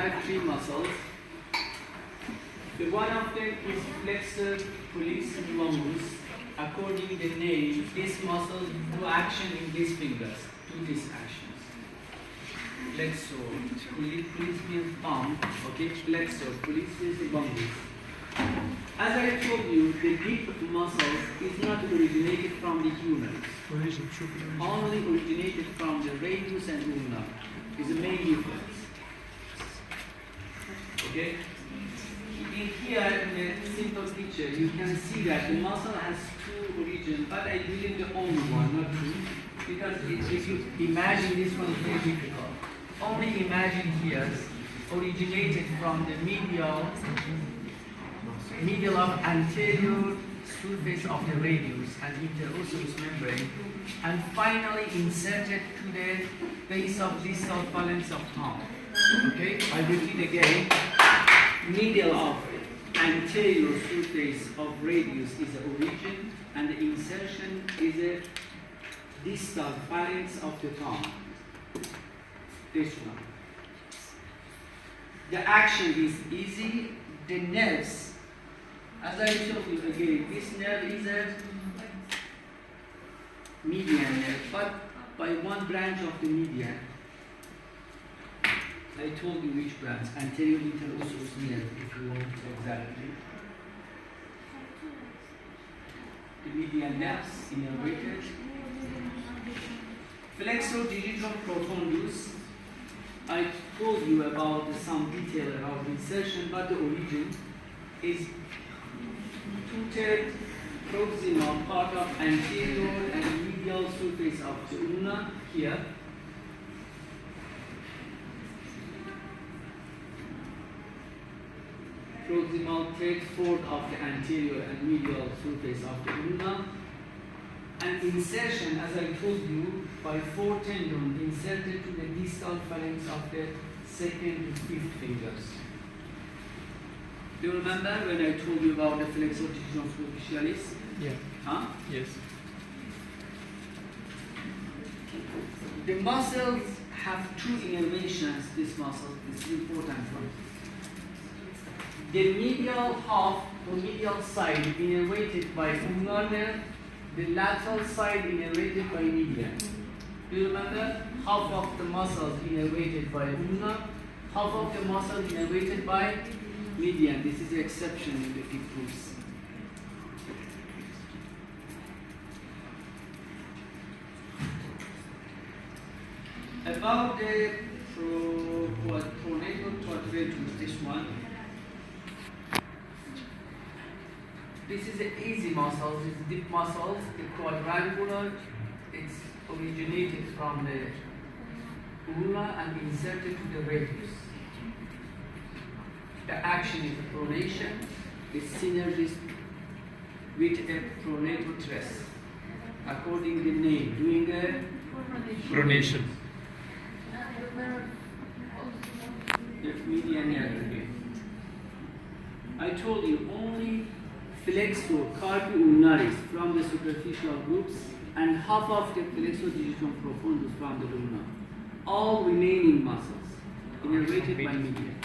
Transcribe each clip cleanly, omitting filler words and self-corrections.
have three muscles. The one of them is flexor pollicis longus. According to the name, this muscle do action in these fingers, do these actions. Flexor, pollicis means thumb, okay, flexor, pollicis longus. As I told you, the deep muscle is not originated from the humerus, only originated from the radius and ulna, is the main difference. Okay? In here, in the simple picture, you can see that the muscle has two origins, but I believe the only one, not two, because if you imagine this one is very difficult. Only imagine here, originated from the medial of anterior surface of the radius and interosseous membrane, and finally inserted to the base of distal phalanx of thumb. Okay, I repeat again. Medial of anterior surface of radius is the origin, and the insertion is a distal phalanx of the thumb. This one. The action is easy. The nerves, as I told you again, this nerve is a median nerve, but by one branch of the median. I told you which branch, anterior interosseous nerve, if you want exactly. The median nerves innervated. Flexor digitorum profundus. I told you about some detail about insertion, but the origin is two-third proximal part of anterior and medial surface of the ulna here. Proximal third-fourth of the anterior and medial surface of the ulna. And insertion, as I told you, by four tendons inserted to the distal phalanx of the second and fifth fingers. Do you remember when I told you about the flexor digitorum superficialis? Yeah. Huh? Yes. The muscles have two innervations. This muscle is important one. The medial half or medial side innervated by ulnar nerve, the lateral side innervated by median. Do you remember? Half of the muscles innervated by ulnar, half of the muscle innervated by median. This is the exception in the deep groups. About the pronator quadratus, this one. This is the easy muscles, it's deep muscles, the quadrangular, it's originated from the ulna and inserted to the radius. The action is pronation, is synergist with a pronator according to the name, doing a Pronation. The median nerve again. I told you only flexor carpi ulnaris from the superficial groups and half of the flexor digitorum profundus from the ulna. All remaining muscles innervated by median.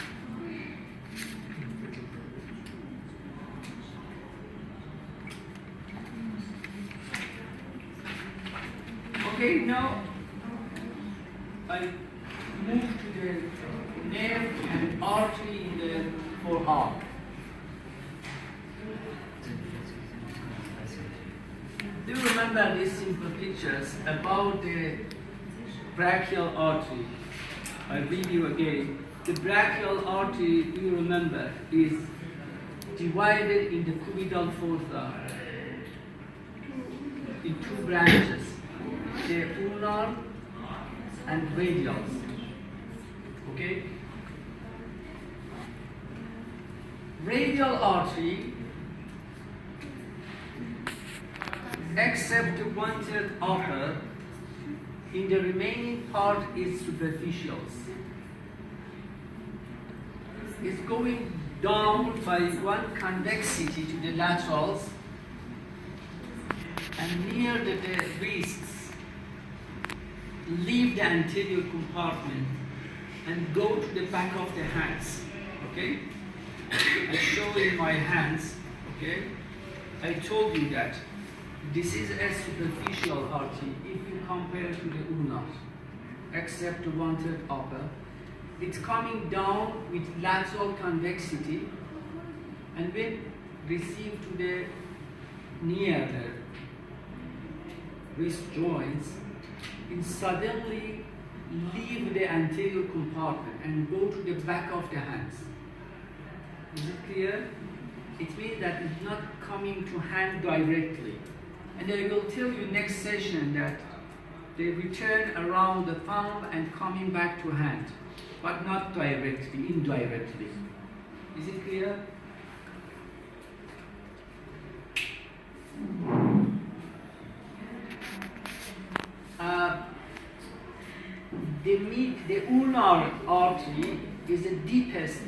Okay, now I move to the nerve and artery in the forearm. Do you remember these simple pictures about the brachial artery? I read you again. The brachial artery, do you remember, is divided in the cubital fossa in two branches, the ulnar and radial. Okay? Radial artery, except the one-third upper, in the remaining part is superficials. It's going down by one convexity to the laterals, and near the wrists leave the anterior compartment and go to the back of the hands. Okay? I show in my hands. Okay? I told you that this is a superficial artery if you compare to the ulnar, except the 1/3 upper. It's coming down with lateral convexity, and when received to the near the wrist joints, it suddenly leave the anterior compartment and go to the back of the hands. Is it clear? It means that it's not coming to hand directly. And I will tell you next session that they return around the thumb and coming back to hand, but not directly, indirectly. Is it clear? The ulnar artery is the deepest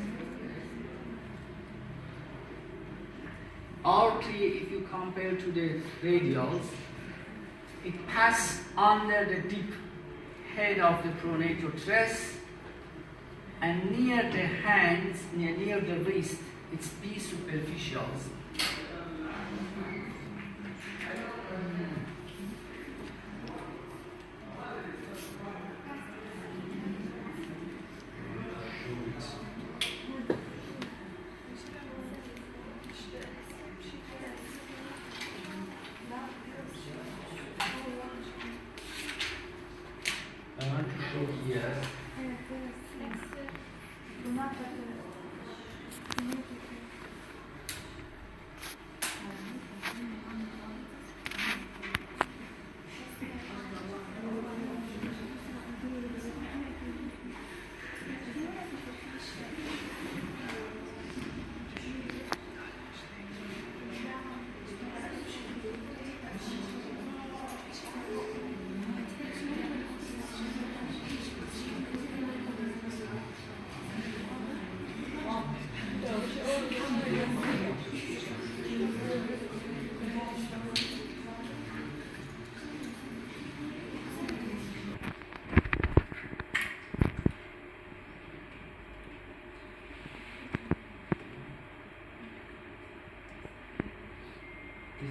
artery if you compare to the radials. It passes under the deep head of the pronator tress, and near the hands, near the wrist, it's B superficials. I want to show here.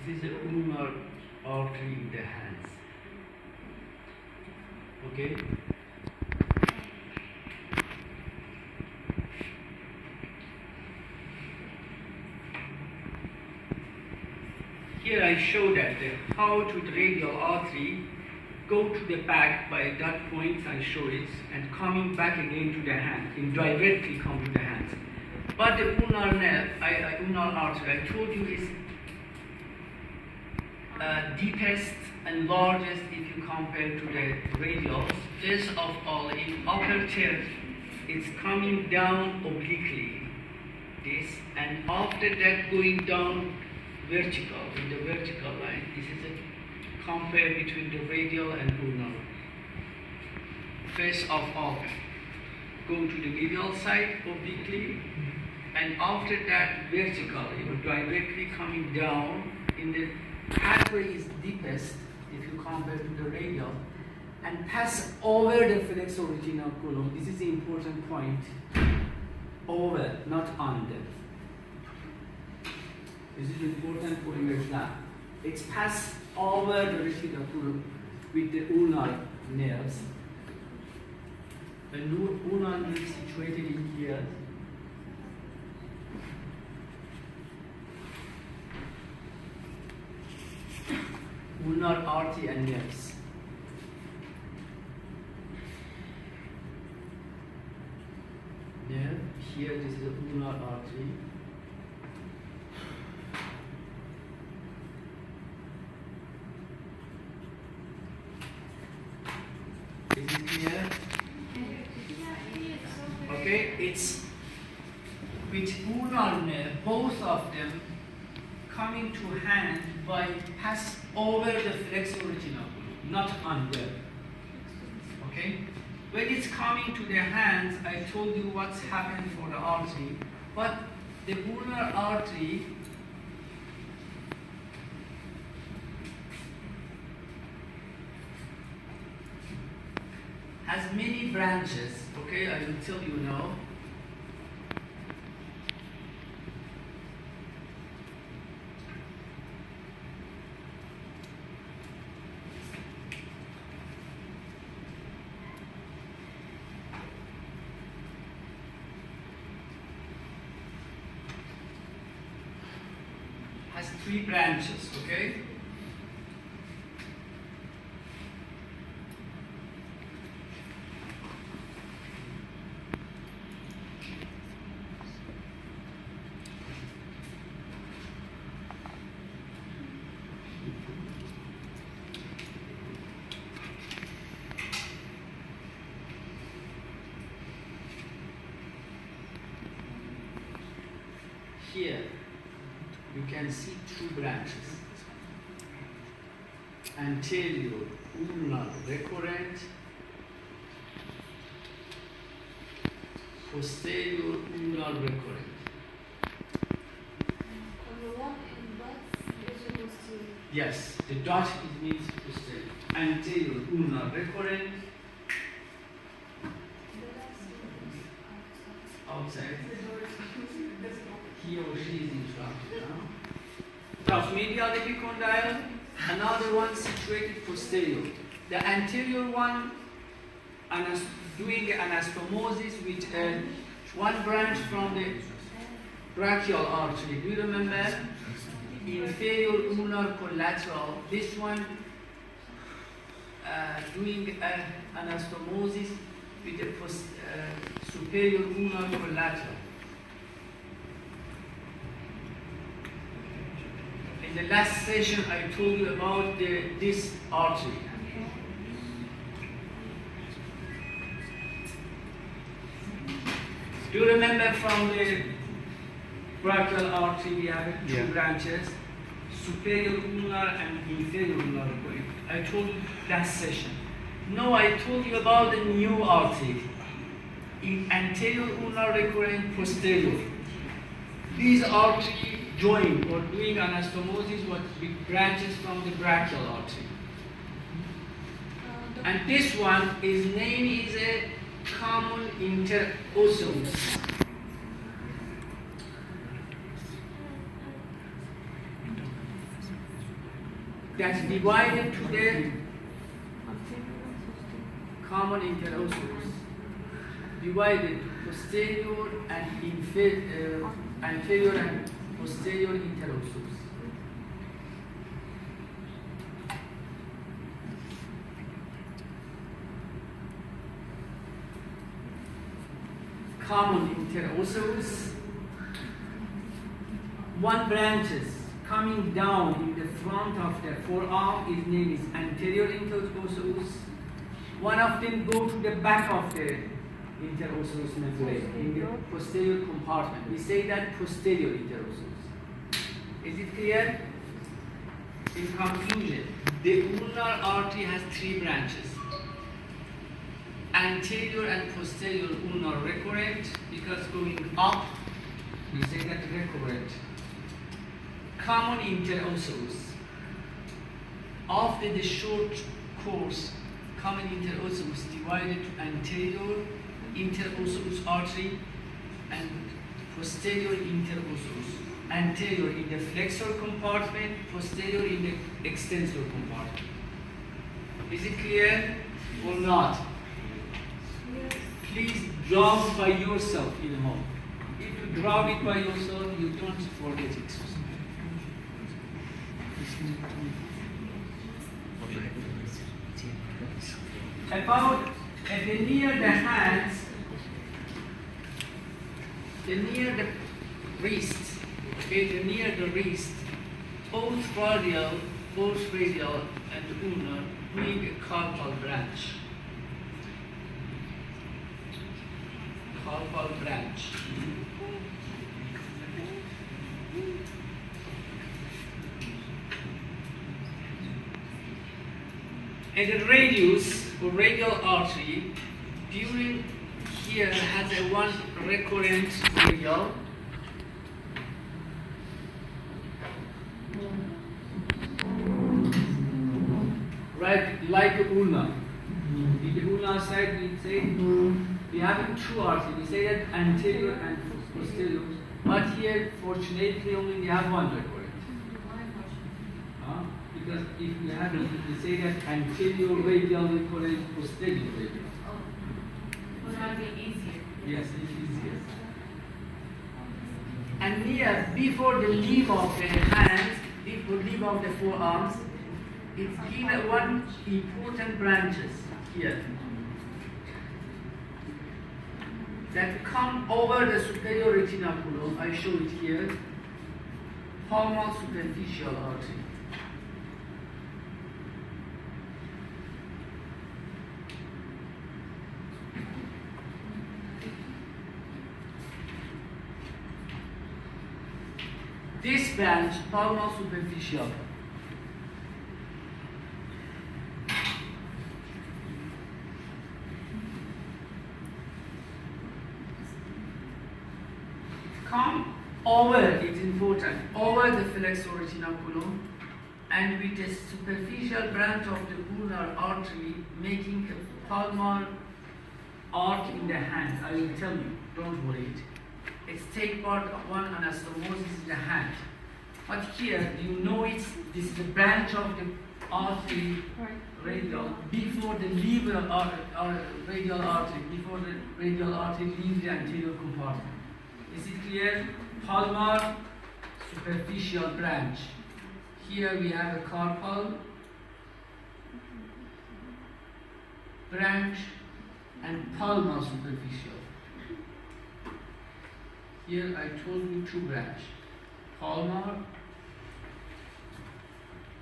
This is a ulnar artery in the hands. Okay? Here I show that how to the radial artery go to the back by that point. I show it, and coming back again to the hand, indirectly come to the hands. But the ulnar nerve, ulnar artery, I told you is deepest and largest if you compare to the radials. First of all, in upper third, it's coming down obliquely, this, and after that going down vertical, in the vertical line. This is a compare between the radial and ulnar. First of all, go to the medial side obliquely, and after that vertically, or directly coming down. In the pathway is deepest if you compare to the radial, and pass over the flexor retinaculum. This is the important point. Over, not under. This is important for your exam. It's passed over the retinaculum with the ulnar nerves. The ulnar nerve is situated in here. Ulnar artery and nerves. Nerve, here is the ulnar artery. Is it clear? Okay, it's with ulnar nerve, both of them coming to hand by pass over the flexor retinaculum, not under. Okay? When it's coming to the hands, I told you what's happened for the artery, but the ulnar artery has many branches. Okay, I will tell you now. Has 3 branches, okay? Here, you can see 2 branches. Anterior, ulnar, recurrent. Posterior, ulnar, recurrent. Yes, the dot means posterior. Anterior, ulnar, recurrent. Outside. He or she is interrupted now. Of medial epicondyle, another one situated posterior. The anterior one doing anastomosis with one branch from the brachial artery. Do you remember? Inferior ulnar collateral. This one doing anastomosis with the superior ulnar collateral. In the last session, I told you about this artery. Do you remember from the brachial artery we have 2 branches, superior ulnar and inferior ulnar? I told you last session. Now I told you about the new artery, in anterior ulnar recurrent posterior. These arteries join or doing anastomosis with branches from the brachial artery. And this one, his name is a common interosseous. That's divided to the common interosseous. Divided posterior and inferior and posterior interosseous. Common interosseous. One branches coming down in the front of the forearm, his name is anterior interosseous. One of them go to the back of the interosseous membrane in the posterior compartment. We say that posterior interosseous. Is it clear? In conclusion, the ulnar artery has 3 branches. Anterior and posterior ulnar recurrent, because going up, we say that recurrent. Common interosseous. After the short course, common interosseous divided to anterior interosseous artery and posterior interosseous. Anterior in the flexor compartment, posterior in the extensor compartment. Is it clear or not? Yes. Please draw by yourself in home. If you draw it by yourself, you don't forget it. About near the hands, near the wrist, okay, near the wrist, both radial and ulnar doing a carpal branch. Carpal branch. And the radius or radial artery during here has a one recurrent radial. Right, like ulna. In the ulnar side, we say we have two arteries. We say that anterior and posterior. But here, fortunately, only we have one recurrent. Because if we have it, we say that anterior radial recurrent, posterior radial. Would that be easier? Yes, it is easier. And here, before the leaf of the hands, before leaf of the forearms, it's given one important branches here that come over the superior retinaculum. I show it here. Palmar superficial artery. This branch, palmar superficial, come over, it's important, over the flexor retinaculum and with the superficial branch of the ulnar artery making a palmar arc in the hand. I will tell you, don't worry. It's take part of one anastomosis in the hand. But here, you know this is the branch of the artery radial before the liver radial artery, before the radial artery leaves the anterior compartment. Is it clear? Palmar superficial branch. Here we have a carpal branch and palmar superficial. Here I told you two branch. Palmar,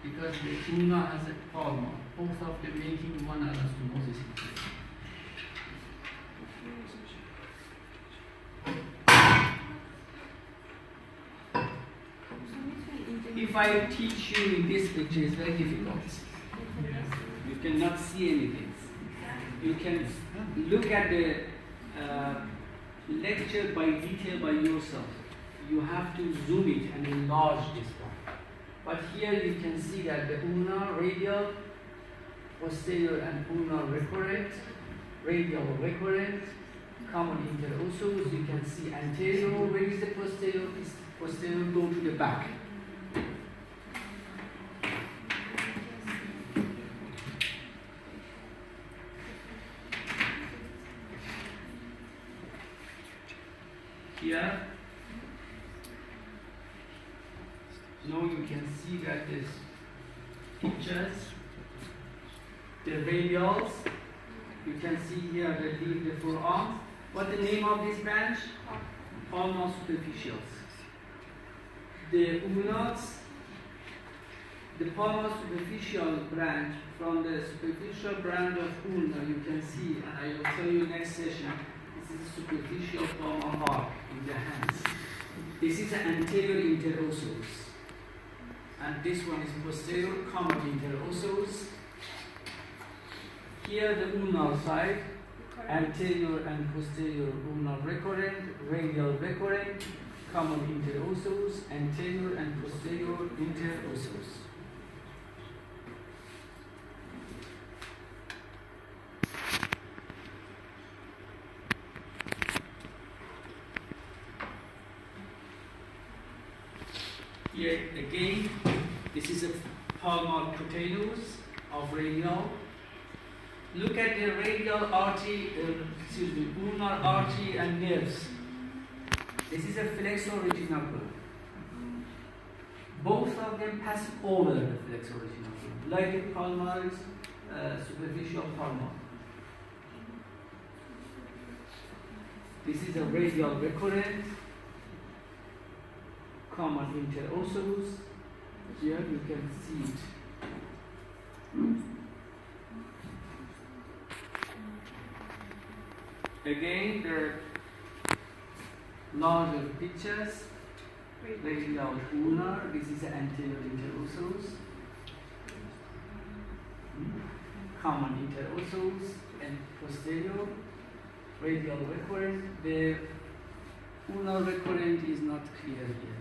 because the ulna has a palmar. Both of them making one anastomosis. If I teach you in this picture, it's very difficult. You cannot see anything. You can look at the lecture by detail by yourself. You have to zoom it and enlarge this one. But here you can see that the ulnar radial, posterior and ulnar recurrent, radial recurrent, common interosseous. You can see anterior. Where is the posterior? Is posterior go to the back. Here, now you can see that these pictures, the radials, you can see here the forearms. What the name of this branch? Palmar superficials. The ulnars, the palmar superficial branch, from the superficial branch of ulna, you can see, and I will tell you next session, this is superficial palmar arc in the hands. This is an anterior interosseous. And this one is posterior common interosseous. Here the ulnar side, anterior and posterior ulnar recurrent, radial recurrent, common interosseous, anterior and posterior interosseous. Here again, this is a palmar cutaneous of radial. Look at the radial artery, ulnar artery and nerves. This is a flexor retinaculum. Both of them pass over the flexor retinaculum, like the palmar superficial palmar. This is a radial recurrent, common interosseous. Here you can see it. Again, there are larger pictures. Radial ulnar. This is the anterior interosseous. Common interosseous and posterior. Radial recurrent. The ulnar recurrent is not clear here.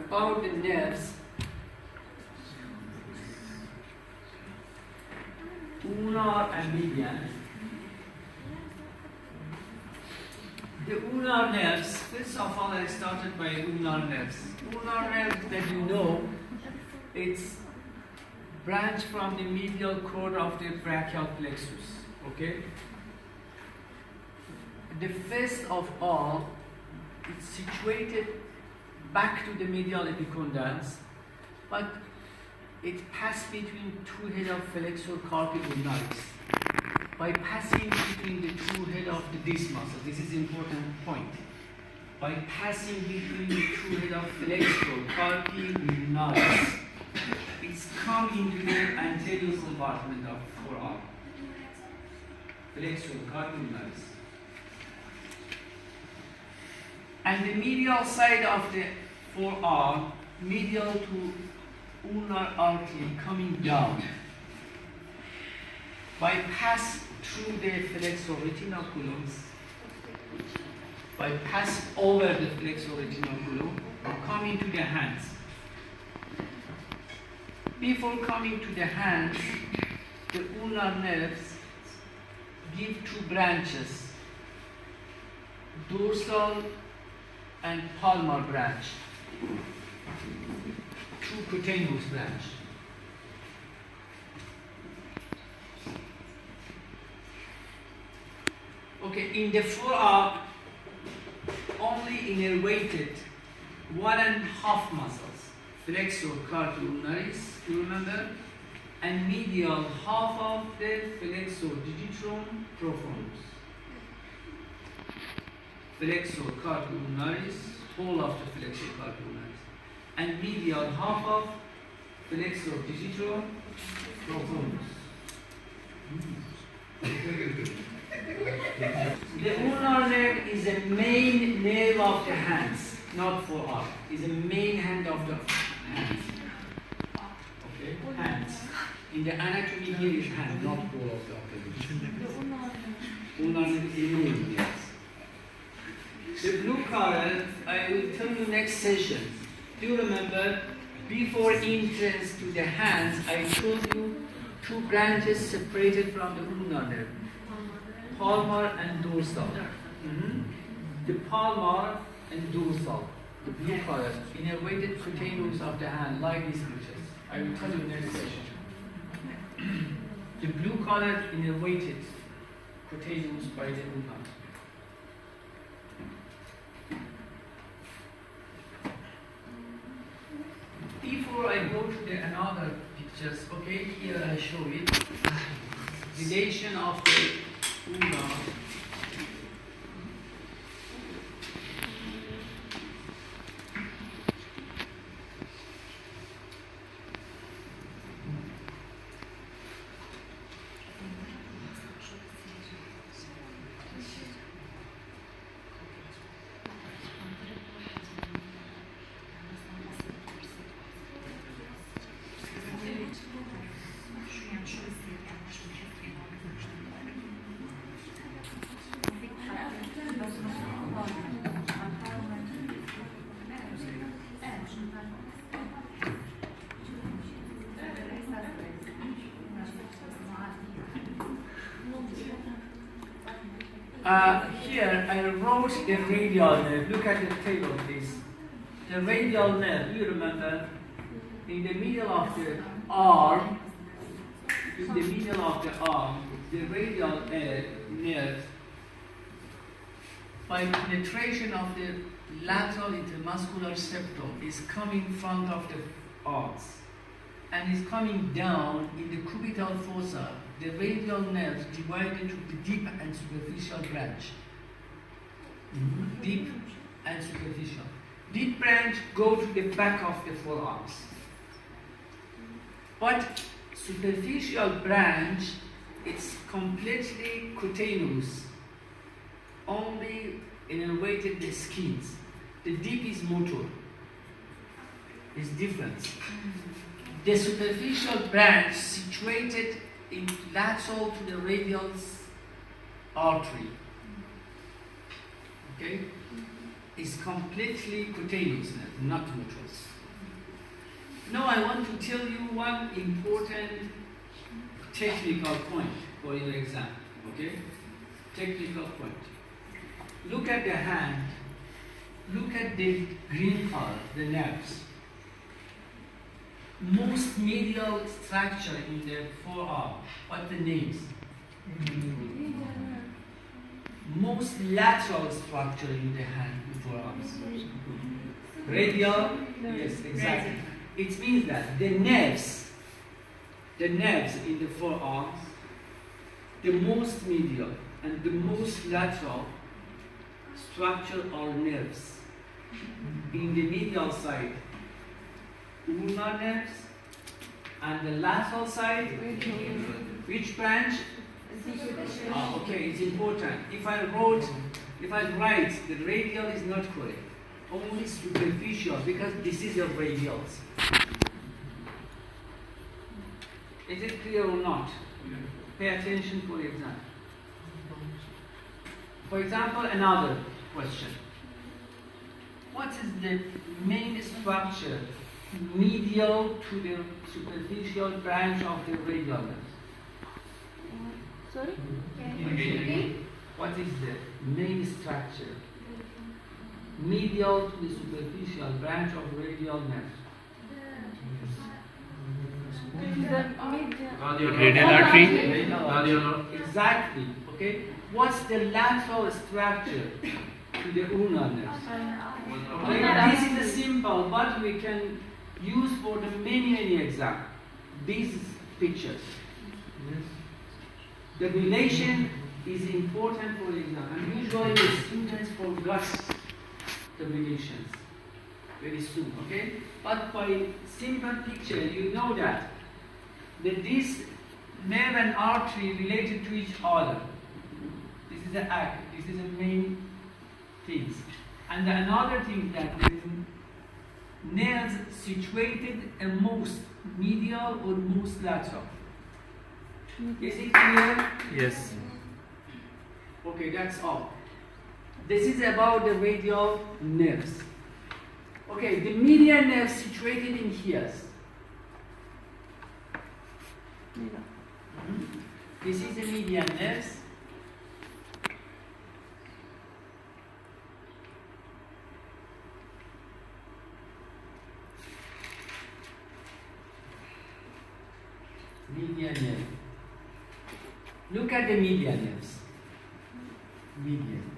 about the nerves, ulnar and median. The ulnar nerves, first of all I started by ulnar nerves. Ulnar nerves that you know, it's branch from the medial cord of the brachial plexus, okay? The first of all, it's situated back to the medial epicondyle, but it passes between two heads of flexor carpi ulnaris by passing between the two heads of the disc muscle. This is important point. By passing between the two heads of flexor carpi ulnaris, it's come into the anterior compartment of forearm. Flexor carpi ulnaris. And the medial side of the forearm, medial to ulnar artery coming down, bypass through the flexor retinaculum, bypass over the flexor retinaculum, coming to the hands. Before coming to the hands, the ulnar nerves give two branches, dorsal and palmar branch, two cutaneous branch. Okay, in the forearm, only innervated 1.5 muscles, flexor carpi ulnaris, you remember, and medial half of the flexor digitorum profundus. Flexor carpi ulnaris, whole of the flexor carpi ulnaris, and medial half of flexor digitorum profundus. The ulnar nerve is the main nerve of the hands, not forearm. It's the main hand of the hands. Okay, hands. In the anatomy here is hand, not whole of the organ. Ulnar nerve is the main, yes. The blue color, I will tell you next session. Do you remember, before entrance to the hands, I told you two branches separated from the ulnar nerve, palmar and dorsal. The palmar and dorsal, the blue color, innervated cutaneous of the hand, like these pictures. I will tell you next session. The blue color innervated cutaneous by the ulnar. Before I go to the another pictures, okay, here I show it. Relation of the ulnar. Here I wrote the radial nerve. Look at the table, please. The radial nerve, you remember, in the middle of the arm, the radial nerve, by penetration of the lateral intermuscular septum, is coming in front of the arms and is coming down in the cubital fossa. The radial nerves divided into the deep and superficial branch. Deep and superficial. Deep branch go to the back of the forearms. But superficial branch, it's completely cutaneous. Only innervated the skins. The deep is motor. It's different. The superficial branch situated in lateral to the radial artery, okay, is completely cutaneous, not motor. Now I want to tell you one important technical point for your exam. Okay? Technical point. Look at the hand. Look at the green part, the nerves. Most medial structure in the forearm. What the names? Most lateral structure in the hand, the forearms. Radial? Yes, exactly. It means that the nerves in the forearms, the most medial and the most lateral structure are nerves. In the medial side, ulnar nerves, and the lateral side, which branch? Okay, it's important. If I write, the radial is not correct. Only superficial, because this is your radials. Is it clear or not? Pay attention for example. For example, another question. What is the main structure medial to the superficial branch of the radial nerve? Sorry? What is the main structure medial to the superficial branch of radial nerve? Radial artery. Exactly. Okay. What's the lateral structure to the ulnar nerve? Okay. This is a simple, but we can use for the many exams. These pictures. The relation is important for exam, and usually the students forget the relations very soon. Okay. But by simple picture, you know that this nerve and artery related to each other. This is the act. This is the main things. And another thing that the nerves situated most medial or most lateral. Is it clear? Yes. Okay, that's all. This is about the radial nerves. Okay, the median nerve situated in here. This is the median nerves. Median nerve. Look at the median nerves. Median.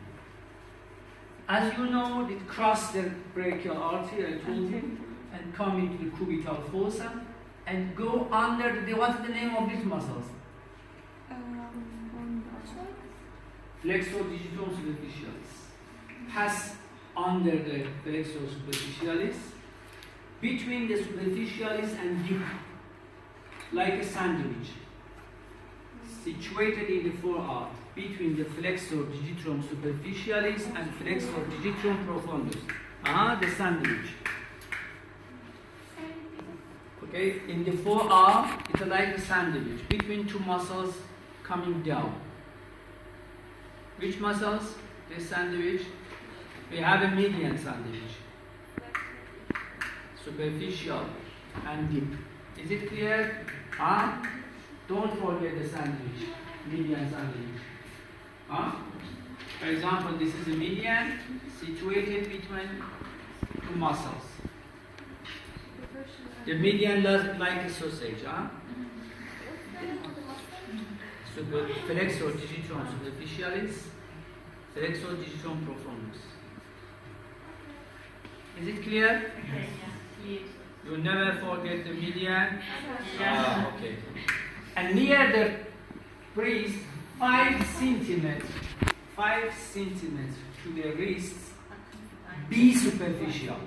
As you know, it crosses the brachial artery, I told you, and come into the cubital fossa and go under the, what's the name of these muscles? Flexor digitorum superficialis. Pass under the flexor superficialis, between the superficialis and deep, like a sandwich, situated in the forearm, between the flexor digitorum superficialis and flexor digitorum profundus. The sandwich. Okay, in the forearm, it's like a sandwich between two muscles coming down. Which muscles? The sandwich. We have a median sandwich, superficial and deep. Is it clear? Don't forget the sandwich, median sandwich. For example, this is a median situated between two muscles. The median looks like a sausage. Flexor digitorum superficialis, flexor digitorum profundus. Is it clear? Yes. You never forget the median? Okay. And near the wrist, 5 centimeters to the wrist, be superficial.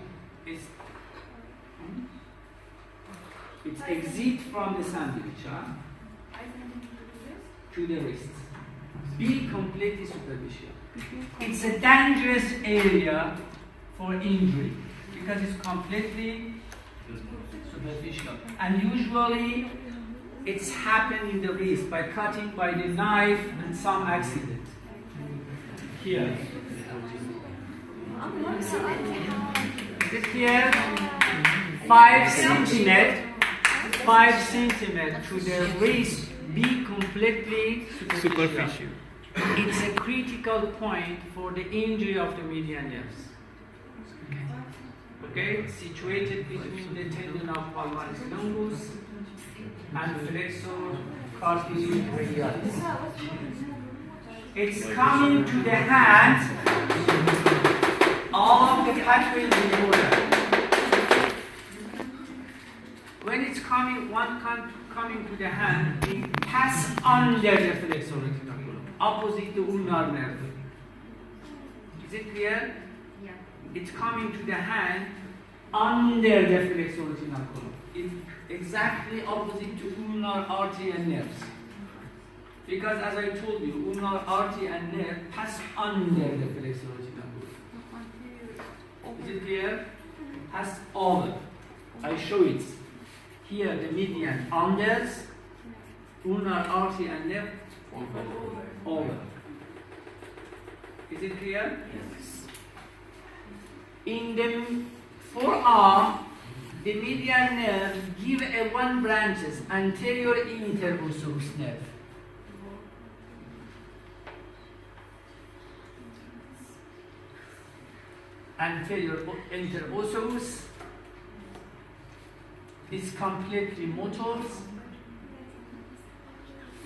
It's exit from the sandwich to the wrist. Be completely superficial. It's a dangerous area for injury because it's completely superficial. And usually it's happened in the wrist by cutting by the knife and some accident. Here. Is it here? 5 centimeters to the wrist be completely superficial. It's a critical point for the injury of the median nerves. Okay, situated between the tendon of palmaris longus and flexor cartilage radialis. It's coming to the hand. All of the pathway is in order. When it's coming to the hand, it passes under the flexor retinal column, opposite the ulnar nerve. Is it clear? Yeah. It's coming to the hand under the flexor retinal column. It's exactly opposite to ulnar artery and nerves. Because as I told you, ulnar artery and nerve pass under the flexor retinal column. Is it clear? Pass over. I show it. Here the median under, ulnar artery and nerve over. Is it clear? Yes. In the forearm, the median nerve give a one branches, anterior interosseous nerve. Anterior interosseous is completely motors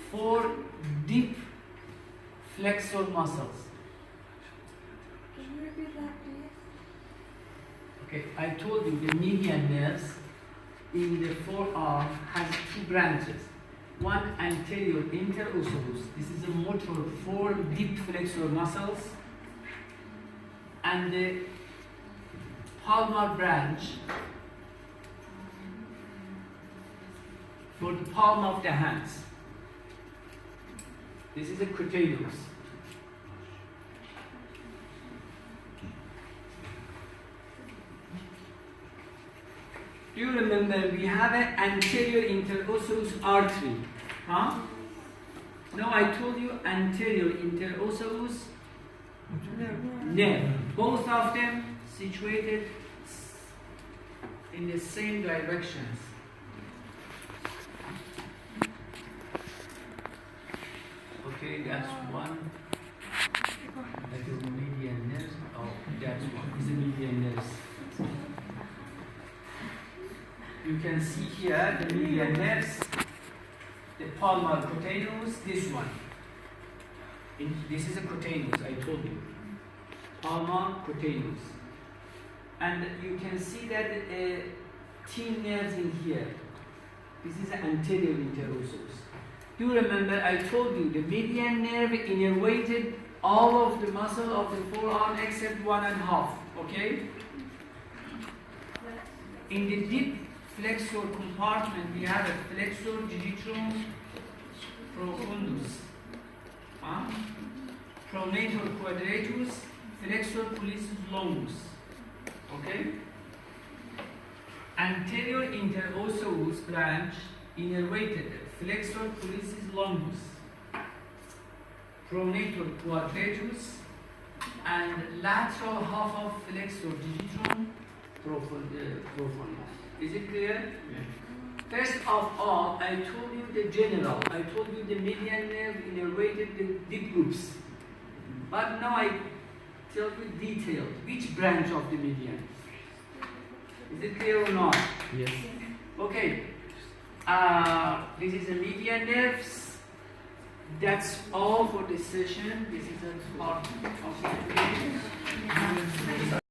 for deep flexor muscles. Can you repeat that, please? Okay, I told you the median nerves in the forearm has 2 branches. One anterior interosseous. This is a motor for deep flexor muscles, and the palmar branch for the palm of the hands. This is a cutaneous. Do you remember we have an anterior interosseous artery? Huh? No, I told you anterior interosseous nerve. Both of them situated in the same directions. Okay, that's one. That is the median nerve. Oh, that's one. Is the median nerve. You can see here the median nerves, the palmar cutaneous, this one. This is a cutaneous, I told you. Palmar cutaneous. And you can see that thin nerves in here. This is anterior interosseous. Do you remember I told you the median nerve innervated all of the muscle of the forearm except 1.5, okay? In the deep flexor compartment we have a flexor digitorum profundus, pronator quadratus, flexor pollicis longus, okay? Anterior interosseous branch innervated flexor pollicis longus, pronator quadratus, and lateral half of flexor digitorum profundus. Is it clear? Yeah. First of all, I told you the general. I told you the median nerve innervated the deep groups. But now I tell you detailed. Which branch of the median? Is it clear or not? Yes. Okay. This is the median nerves. That's all for this session. This is a part of the